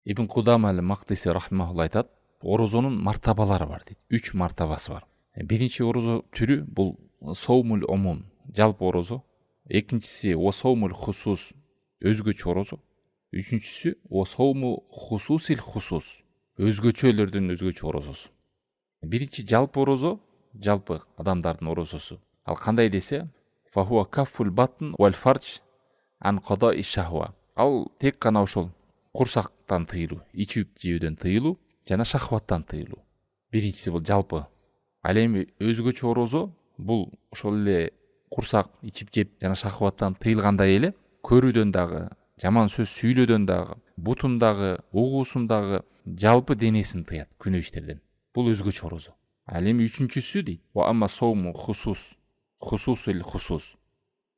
Ибн Кудам ал-Мақдиси рахимахулла айтат, орозонун мартабалары бар дейт. 3 мартабасы бар. Биринчи орозо түрү бул соумул умум, жалпы орозо. Экинчиси соумул хусус, өзгөчө орозо. Үчүнчүсү соуму хусусил хусус, өзгөчөлөрдүн өзгөчө орозосу. Биринчи жалпы орозо, жалпы адамдардын орозосу. Ал кандай десе, фахуа каффул батн вал фардж ан кадаи шахва. Ал тек гана ошол курсактан тыйылуу, ичип жөөдөн тыйылуу жана шахваттан тыйылуу. Биринчиси бул жалпы. Ал эми өзгөчө орозо бул ошол эле курсак, ичип жеп жана шахваттан тыйылгандай эле көрүүдөн дагы, жаман сөз сүйлөөдөн дагы, бутундагы, угуусундагы жалпы денесин тыят күнөө иштерден. Бул өзгөчө орозо. Ал эми үчүнчүсү дейт, ва амма соуму хусус, хусусул хусус.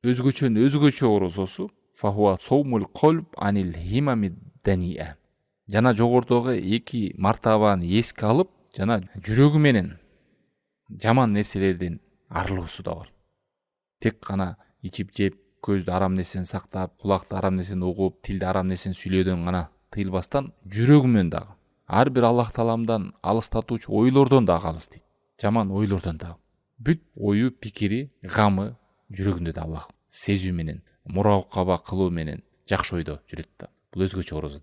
Өзгөчөнүн өзгөчө орозосу фахуа соумул колб анил химами дания. Жана жогорудагы 2 мартабаны эске алып, жана жүрөгү менен жаман нерселерден арылуусу да бар. Тек гана ичип жеп, көздү арам нерсени сактап, кулакты арам нерсени угуп, тилди арам нерсени сүйлөөдөн гана тыйылбастан, жүрөгү менен дагы ар бир Аллах Тааламдан алыстатуучу ойлордон дагы алыс дейт. Жаман ойлордон дагы. Бүт ою, пикири, гамы жүрөгүндө да Аллах сезүү менен, муракаба кылуу менен жакшы ойдо жүрөт да. Бул өзгөчө орозо.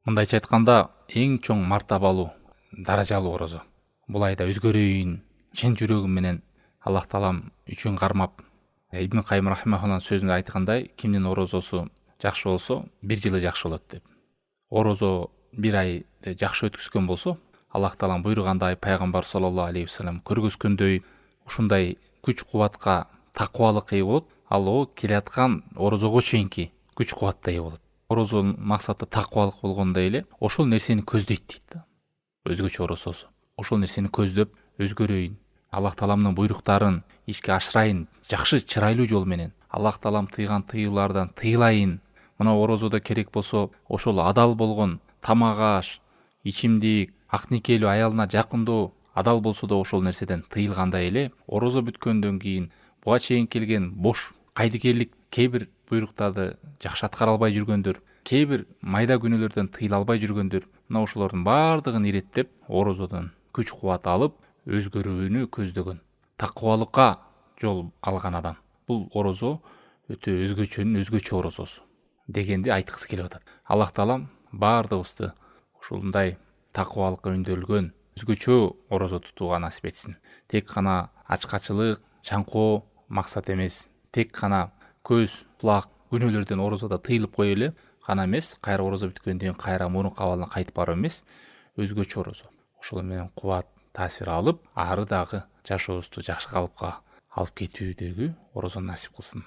Мындайча айтканда, эң чоң мартабалуу, даражалуу орозо. Бул айда өзгөрөйүн, чын жүрөгүм менен Аллах Таалам үчүн кармап, Ибн Кайым рахимахулланын сөзүндө айткандай, кимдин орозосу жакшы болсо, 1 жылы жакшы болот деп. Орозо 1 айды жакшы өткүзгөн болсо, Аллах Таалам буйругандай, пайгамбар саллаллаху алейхи вассалам көргөзгөндөй ушундай күч-кубатка, такыбалыкка ээ болот. Ал о келаткан орозого чейинки күч-кубатка ээ болот. Орозонун максаты такыбалык болгондой эле, ошол нерсени көздөйт дейт да. Өзгөчө орозосу. Ошол нерсени көздөп, өзгөрөйүн, Аллах Тааламдын буйруктарын ишке ашырайын, жакшы чырайлуу жол менен Аллах Таалам тыйган тыюулардан тыйлайын. Мына орозодо керек болсо, ошол адал болгон тамак аш, ичимдик, ак никелүү аялына жакындоо адал болсо да ошол нерседен тыйылгандай эле, орозо бүткөндөн кийин буга чейин келген бош кайдыгерлик кээ бир буйруктарды жакшы аткара албай жүргөндөр, кээ бир майда күнөөлөрдөн тыйыла албай жүргөндөр, мына ошолордун баардыгын иреттеп, орозодон күч-кубат алып, өзгөрүүнү көздөгөн, такыбалыкка жол алган адам. Бул орозо өтө өзгөчөнүн өзгөчө орозосу дегенди айткысы келип атат. Аллах Таалам баардыгыбызды ушундай такыбалыкка өндөрүлгөн өзгөчө орозо тутууга насип этсин. Тек гана ачкачылык, чаңкоо максат эмес. Тек гана көз, кулак, күнөөлөрдөн орозодо тыйылып кое эле гана эмес, кайра орозо бүткөндөн кийин кайра мурун кабалына кайтып баруу эмес, өзгөчө орозо. Ошол менен кубат, таасир алып, ары дагы жашообузду жакшы калыпка алып кетүүдөгү орозо насип кылсын.